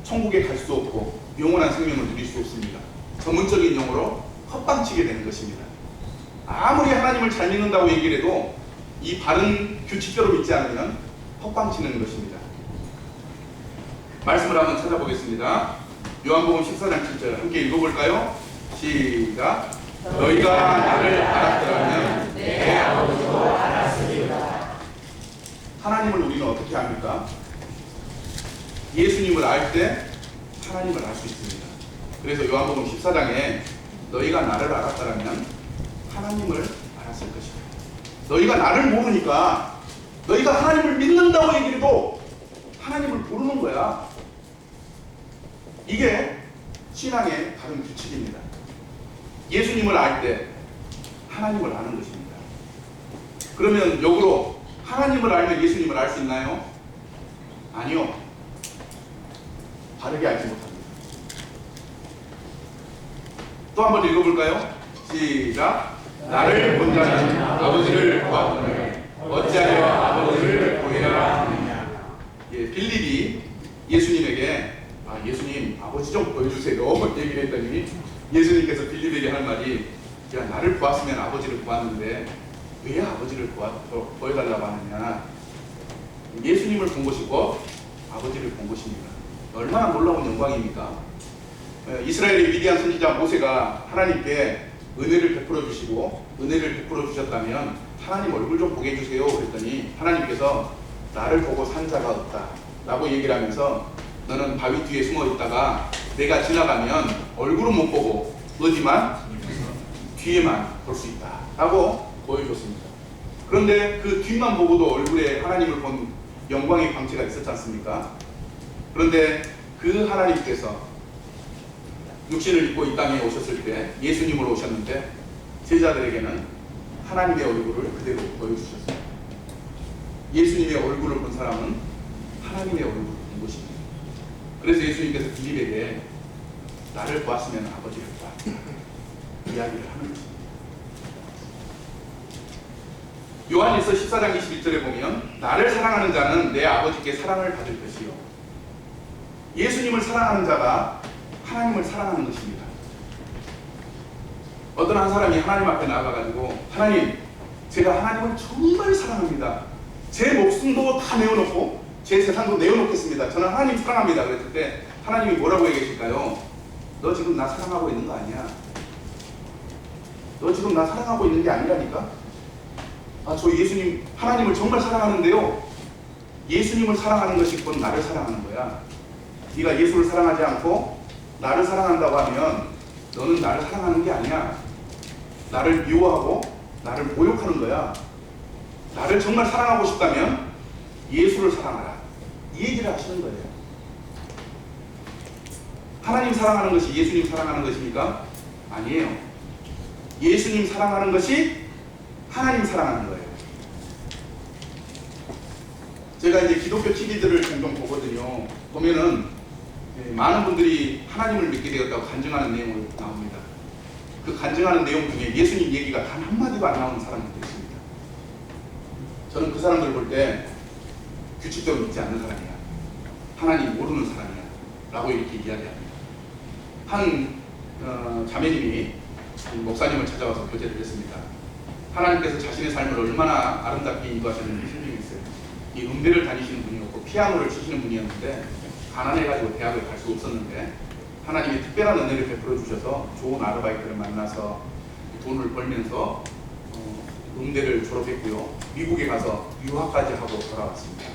천국에 갈 수 없고 영원한 생명을 누릴 수 없습니다. 전문적인 용어로 헛방치게 되는 것입니다. 아무리 하나님을 잘 믿는다고 얘기를 해도 이 바른 규칙대로 믿지 않으면 헛방치는 것입니다. 말씀을 한번 찾아보겠습니다. 요한복음 14장 7절 함께 읽어볼까요? 시작. 너희가 나를 알았더라면 내 아버지도 알았으리라. 하나님을 우리는 어떻게 압니까? 예수님을 알 때 하나님을 알 수 있습니다. 그래서 요한복음 14장에 너희가 나를 알았더라면 하나님을 알았을 것이다. 너희가 나를 모르니까 너희가 하나님을 믿는다고 얘기해도 하나님을 모르는 거야. 이게 신앙의 다른 규칙입니다. 예수님을 알 때 하나님을 아는 것입니다. 그러면 역으로 하나님을 알면 예수님을 알 수 있나요? 아니요. 바르게 알지 못합니다. 또 한번 읽어볼까요? 시작. 나를 본 자는 아버지를 보았거늘 어찌하여 아버지를 보이라 하느냐. 예, 빌립이 예수님에게 예수님 아버지 좀 보여주세요 얘기를 했더니 예수님께서 빌립에게 할 말이 야 나를 보았으면 아버지를 보았는데 왜 아버지를 보여달라고 하느냐. 예수님을 본 것이고 아버지를 본 것입니다. 얼마나 놀라운 영광입니까? 이스라엘의 위대한 선지자 모세가 하나님께 은혜를 베풀어 주시고 은혜를 베풀어 주셨다면 하나님 얼굴 좀 보게 해주세요 그랬더니 하나님께서 나를 보고 산 자가 없다 라고 얘기를 하면서 너는 바위 뒤에 숨어 있다가 내가 지나가면 얼굴은 못 보고 어디만? 뒤에만 볼 수 있다 라고 보여줬습니다. 그런데 그 뒤만 보고도 얼굴에 하나님을 본 영광의 광채가 있었지 않습니까? 그런데 그 하나님께서 육신을 입고 이 땅에 오셨을 때 예수님으로 오셨는데 제자들에게는 하나님의 얼굴을 그대로 보여주셨습니다. 예수님의 얼굴을 본 사람은 하나님의 얼굴을 본 것입니다. 그래서 예수님께서 빌립에게 나를 보았으면 아버지를 보았다 이야기를 하는 것입니다. 요한일서 14장 21절에 보면 나를 사랑하는 자는 내 아버지께 사랑을 받을 것이요. 예수님을 사랑하는 자가 하나님을 사랑하는 것입니다. 어떤 한 사람이 하나님 앞에 나아가가지고 하나님 제가 하나님을 정말 사랑합니다. 제 목숨도 다 내어놓고 제 세상도 내어놓겠습니다. 저는 하나님 사랑합니다. 그랬을 때 하나님이 뭐라고 얘기하실까요? 너 지금 나 사랑하고 있는 거 아니야. 너 지금 나 사랑하고 있는 게 아니라니까. 저 예수님 하나님을 정말 사랑하는데요. 예수님을 사랑하는 것이 곧 나를 사랑하는 거야. 네가 예수를 사랑하지 않고 나를 사랑한다고 하면 너는 나를 사랑하는 게 아니야. 나를 미워하고 나를 모욕하는 거야. 나를 정말 사랑하고 싶다면 예수를 사랑하라. 이 얘기를 하시는 거예요. 하나님 사랑하는 것이 예수님 사랑하는 것입니까? 아니에요. 예수님 사랑하는 것이 하나님 사랑하는 거예요. 제가 이제 기독교 TV들을 종종 보거든요. 보면은 많은 분들이 하나님을 믿게 되었다고 간증하는 내용이 나옵니다. 그 간증하는 내용 중에 예수님 얘기가 단 한마디도 안 나오는 사람들도 있습니다. 저는 그 사람들 볼 때 규칙적으로 믿지 않는 사람이야, 하나님 모르는 사람이야 라고 이렇게 이야기합니다. 한 자매님이 목사님을 찾아와서 교제를 했습니다. 하나님께서 자신의 삶을 얼마나 아름답게 인도하셨는지 설명이 있어요. 이 음대를 다니시는 분이었고 피아노를 치시는 분이었는데 가난해가지고 대학을 갈 수 없었는데 하나님이 특별한 은혜를 베풀어 주셔서 좋은 아르바이트를 만나서 돈을 벌면서 음대를 졸업했고요. 미국에 가서 유학까지 하고 돌아왔습니다.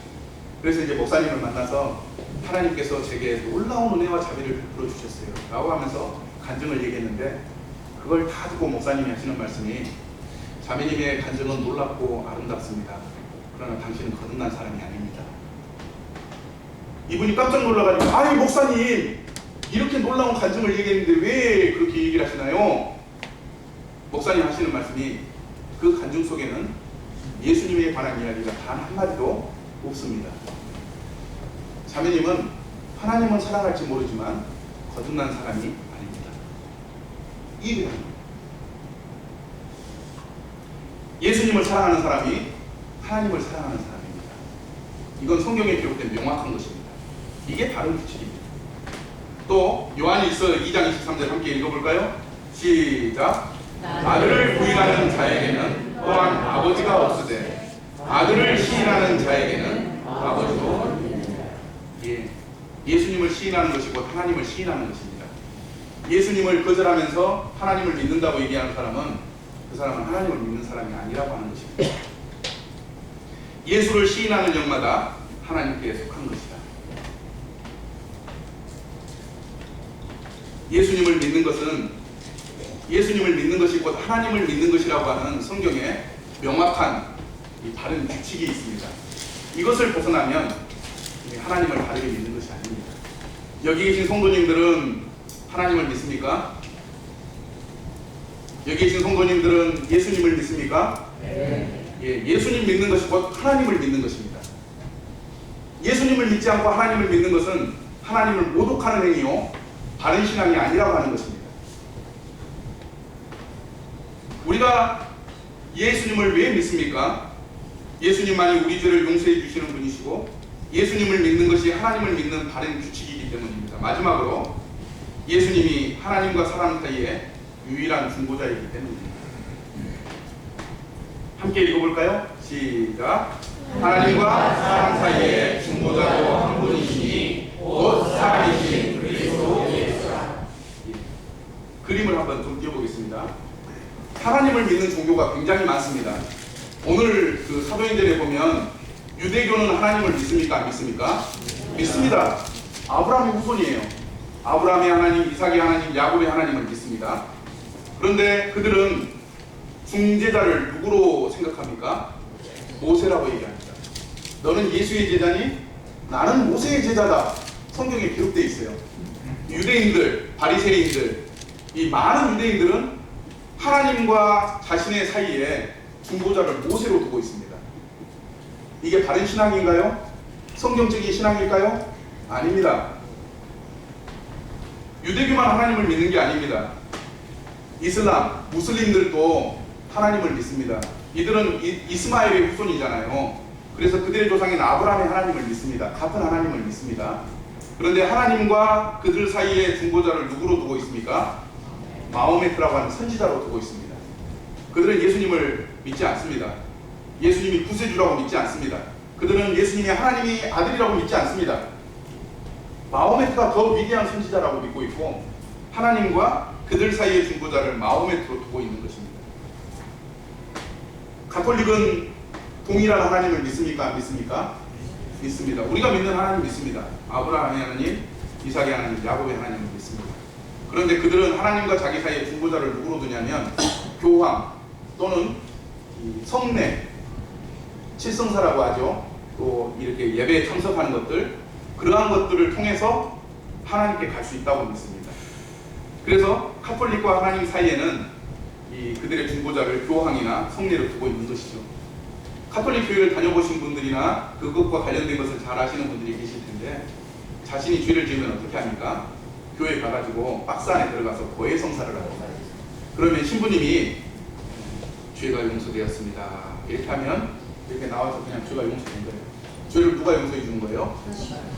그래서 이제 목사님을 만나서 하나님께서 제게 놀라운 은혜와 자비를 베풀어 주셨어요 라고 하면서 간증을 얘기했는데, 그걸 다 듣고 목사님이 하시는 말씀이, 자매님의 간증은 놀랍고 아름답습니다. 그러나 당신은 거듭난 사람이 아닙니다. 이분이 깜짝 놀라가지고, 아이 목사님 이렇게 놀라운 간증을 얘기했는데 왜 그렇게 얘기를 하시나요? 목사님 하시는 말씀이, 그 간증 속에는 예수님에 관한 이야기가 단 한마디도 없습니다. 자매님은 하나님은 사랑할지 모르지만 거듭난 사람이 아닙니다. 이 얘기를 합니다. 예수님을 사랑하는 사람이 하나님을 사랑하는 사람입니다. 이건 성경에 기록된 명확한 것입니다. 이게 바른 규칙입니다. 또 요한일서 2장 23절 함께 읽어볼까요? 시작. 아들을 부인하는 자에게는 또한 아버지가 없으되 아들을 시인하는 자에게는 아버지도 없느니라. 예수님을 시인하는 것이고 하나님을 시인하는 것입니다. 예수님을 거절하면서 하나님을 믿는다고 얘기하는 사람은 그 사람은 하나님을 믿는 사람이 아니라고 하는 것입니다. 예수를 시인하는 영마다 하나님께 속한 것이다. 예수님을 믿는 것은 예수님을 믿는 것이 곧 하나님을 믿는 것이라고 하는 성경에 명확한 바른 규칙이 있습니다. 이것을 벗어나면 하나님을 바르게 믿는 것이 아닙니다. 여기 계신 성도님들은 하나님을 믿습니까? 여기 계신 성도님들은 예수님을 믿습니까? 네. 예수님 믿는 것이 곧 하나님을 믿는 것입니다. 예수님을 믿지 않고 하나님을 믿는 것은 하나님을 모독하는 행위요, 바른 신앙이 아니라고 하는 것입니다. 우리가 예수님을 왜 믿습니까? 예수님만이 우리 죄를 용서해 주시는 분이시고 예수님을 믿는 것이 하나님을 믿는 바른 규칙이기 때문입니다. 마지막으로 예수님이 하나님과 사람 사이에 유일한 중보자이기 때문입니다. 함께 읽어볼까요? 시작. 하나님과 사람 사이에 중보자도 한 분이시니 곧 살아계신 그리스도 예수라. 그림을 한번 좀 띄워보겠습니다. 하나님을 믿는 종교가 굉장히 많습니다. 오늘 그 사도행전에 보면 유대교는 하나님을 믿습니까? 안 믿습니까? 믿습니다. 아브라함의 후손이에요. 아브라함의 하나님, 이삭의 하나님, 야곱의 하나님을 믿습니다. 그런데 그들은 중재자를 누구로 생각합니까? 모세라고 얘기합니다. 너는 예수의 제자니? 나는 모세의 제자다. 성경에 기록되어 있어요. 유대인들, 바리새인들, 이 많은 유대인들은 하나님과 자신의 사이에 중보자를 모세로 두고 있습니다. 이게 바른 신앙인가요? 성경적인 신앙일까요? 아닙니다. 유대교만 하나님을 믿는 게 아닙니다. 이슬람, 무슬림들도 하나님을 믿습니다. 이들은 이스마엘의 후손이잖아요. 그래서 그들의 조상인 아브라함의 하나님을 믿습니다. 같은 하나님을 믿습니다. 그런데 하나님과 그들 사이에 중보자를 누구로 두고 있습니까? 마호메트라고 하는 선지자로 두고 있습니다. 그들은 예수님을 믿지 않습니다. 예수님이 구세주라고 믿지 않습니다. 그들은 예수님이 하나님의 아들이라고 믿지 않습니다. 마호메트가 더 위대한 선지자라고 믿고 있고 하나님과 그들 사이의 중보자를 마호메트로 두고 있는 것입니다. 가톨릭은 동일한 하나님을 믿습니까? 안 믿습니까? 믿습니다. 우리가 믿는 하나님 믿습니다. 아브라함의 하나님, 이삭의 하나님, 야곱의 하나님을 믿습니다. 그런데 그들은 하나님과 자기 사이의 중보자를 누구로 두냐면 교황 또는 성례, 칠성사라고 하죠. 또 이렇게 예배에 참석하는 것들, 그러한 것들을 통해서 하나님께 갈 수 있다고 믿습니다. 그래서 카톨릭과 하나님 사이에는 그들의 중보자를 교황이나 성례로 두고 있는 것이죠. 카톨릭 교회를 다녀보신 분들이나 그것과 관련된 것을 잘 아시는 분들이 계실 텐데 자신이 죄를 지으면 어떻게 합니까? 교회 가가지고 박스 안에 들어가서 고해성사를 합니다. 그러면 신부님이 죄가 용서되었습니다 이렇게 하면 이렇게 나와서 그냥 죄가 용서된 거예요. 죄를 누가 용서해 주는 거예요?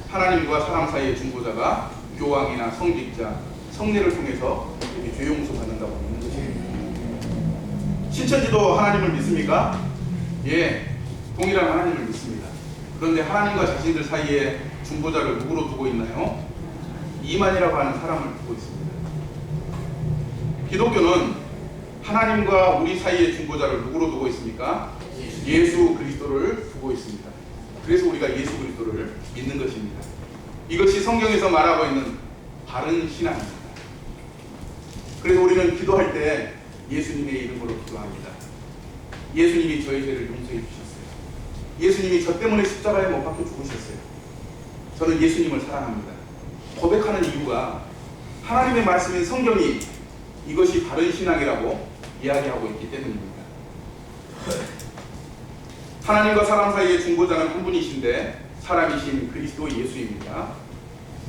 하나님과 사람 사이의 중보자가 교황이나 성직자, 성례를 통해서 이렇게 죄 용서 받는다고 믿는 것이에요. 신천지도 하나님을 믿습니까? 예, 동일한 하나님을 믿습니다. 그런데 하나님과 자신들 사이에 중보자를 누구로 두고 있나요? 이만이라고 하는 사람을 두고 있습니다. 기독교는 하나님과 우리 사이의 중보자를 누구로 두고 있습니까? 예수 그리스도를 두고 있습니다. 그래서 우리가 예수 그리스도를 믿는 것입니다. 이것이 성경에서 말하고 있는 바른 신앙입니다. 그래서 우리는 기도할 때 예수님의 이름으로 기도합니다. 예수님이 저의 죄를 용서해 주셨어요. 예수님이 저 때문에 십자가에 못 박혀 죽으셨어요. 저는 예수님을 사랑합니다. 고백하는 이유가 하나님의 말씀인 성경이 이것이 바른 신앙이라고 이야기하고 있기 때문입니다. 하나님과 사람 사이의 중보자는 한 분이신데 사람이신 그리스도 예수입니다.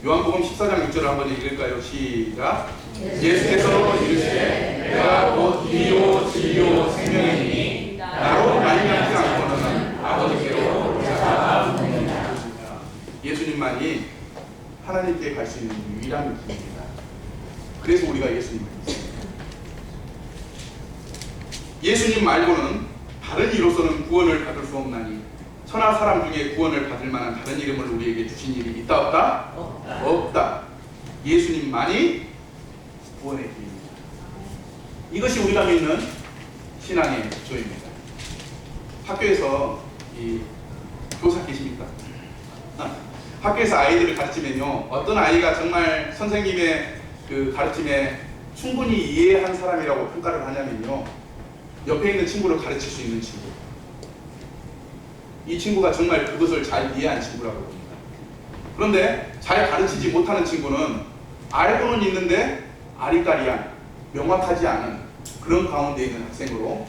요한복음 14장 6절을 한번 읽을까요? 시작. 예수께서 이르시되 내가 곧 길이요 진리요 생명이니 나로 말미암지 않고는 아버지께로 올 자가 없느니라. 예수님만이 하나님께 갈 수 있는 유일한 길입니다. 그래서 우리가 예수님을 믿습니다. 예수님 말고는 다른 이로서는 구원을 받을 수 없나니 천하 사람 중에 구원을 받을 만한 다른 이름을 우리에게 주신 일이 있다 없다? 없다. 예수님만이 구원의 길입니다. 이것이 우리가 믿는 신앙의 기초입니다. 학교에서 이 교사 계십니까? 학교에서 아이들을 가르치면요, 어떤 아이가 정말 선생님의 그 가르침에 충분히 이해한 사람이라고 평가를 하냐면요, 옆에 있는 친구를 가르칠 수 있는 친구, 이 친구가 정말 그것을 잘 이해한 친구라고 봅니다. 그런데 잘 가르치지 못하는 친구는 알고는 있는데 아리까리한, 명확하지 않은 그런 가운데 있는 학생으로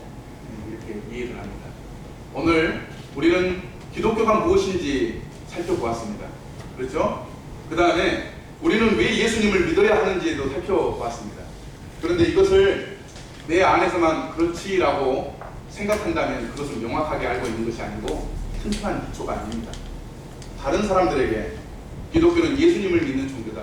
이렇게 이해를 합니다. 오늘 우리는 기독교가 무엇인지 살펴보았습니다. 그렇죠? 그 다음에 우리는 왜 예수님을 믿어야 하는지도 살펴보았습니다. 그런데 이것을 내 안에서만 그렇지라고 생각한다면 그것을 명확하게 알고 있는 것이 아니고 튼튼한 기초가 아닙니다. 다른 사람들에게 기독교는 예수님을 믿는 종교다.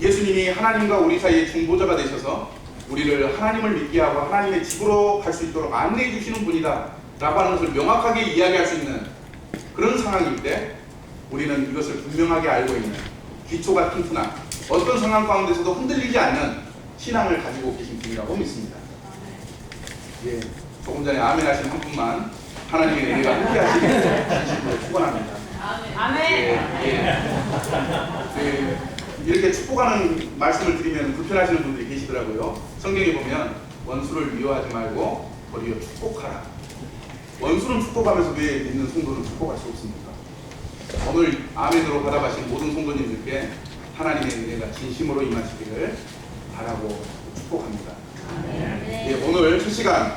예수님이 하나님과 우리 사이의 중보자가 되셔서 우리를 하나님을 믿게 하고 하나님의 집으로 갈 수 있도록 안내해 주시는 분이다 라고 하는 것을 명확하게 이야기할 수 있는 그런 상황일 때 우리는 이것을 분명하게 알고 있는 기초가 튼튼한 어떤 상황 가운데서도 흔들리지 않는 신앙을 가지고 계신 분이라고 믿습니다. 예, 조금 전에 아멘 하신 한 분만 하나님의 은혜가 함께 하시기를 진심으로 축원합니다. 아멘. 이렇게 축복하는 말씀을 드리면 불편하시는 분들이 계시더라고요. 성경에 보면 원수를 미워하지 말고 도리어 축복하라. 원수는 축복하면서 왜 믿는 성도는 축복할 수 없습니까? 오늘 아멘으로 받아가신 모든 성도님들께 하나님의 은혜가 진심으로 임하시기를 바라고 축복합니다. 예, 오늘 첫 시간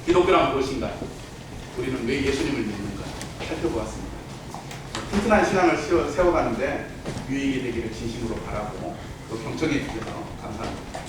기독교란 무엇인가? 우리는 왜 예수님을 믿는가? 살펴보았습니다. 튼튼한 신앙을 세워가는데 유익이 되기를 진심으로 바라고 또 경청해 주셔서 감사합니다.